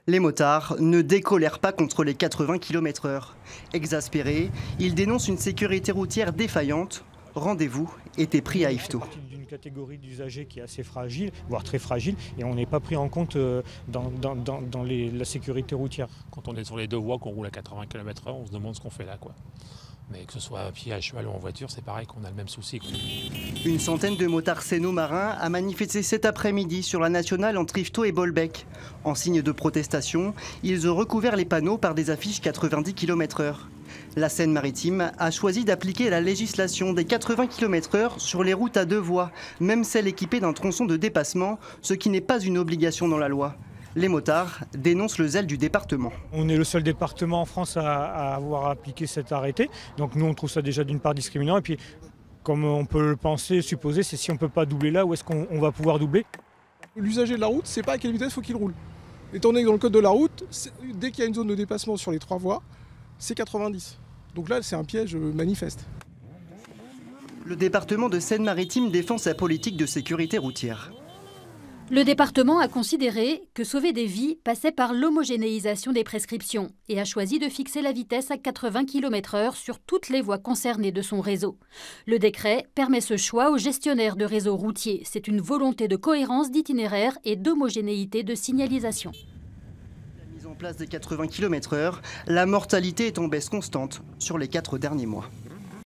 Les motards ne décolèrent pas contre les 80 km/h. Exaspérés, ils dénoncent une sécurité routière défaillante. Rendez-vous était pris à Yvetot. D'une catégorie d'usagers qui est assez fragile, voire très fragile, et on n'est pas pris en compte dans la sécurité routière. Quand on est sur les deux voies, qu'on roule à 80 km/h, on se demande ce qu'on fait là, quoi. Mais que ce soit à pied, à cheval ou en voiture, c'est pareil qu'on a le même souci, quoi. Une centaine de motards séno-marins a manifesté cet après-midi sur la nationale entre Yvetot et Bolbec. En signe de protestation, ils ont recouvert les panneaux par des affiches 90 km/h. La Seine-Maritime a choisi d'appliquer la législation des 80 km/h sur les routes à deux voies, même celles équipées d'un tronçon de dépassement, ce qui n'est pas une obligation dans la loi. Les motards dénoncent le zèle du département. On est le seul département en France à avoir appliqué cet arrêté. Donc nous, on trouve ça déjà d'une part discriminant. Et puis, comme on peut le penser, supposer, c'est si on ne peut pas doubler là, où est-ce qu'on va pouvoir doubler? L'usager de la route, c'est pas à quelle vitesse il faut qu'il roule. Étant donné que dans le code de la route, dès qu'il y a une zone de dépassement sur les trois voies, c'est 90. Donc là, c'est un piège manifeste. Le département de Seine-Maritime défend sa politique de sécurité routière. Le département a considéré que sauver des vies passait par l'homogénéisation des prescriptions et a choisi de fixer la vitesse à 80 km/h sur toutes les voies concernées de son réseau. Le décret permet ce choix aux gestionnaires de réseaux routiers. C'est une volonté de cohérence d'itinéraire et d'homogénéité de signalisation. La mise en place des 80 km/h, la mortalité est en baisse constante sur les 4 derniers mois.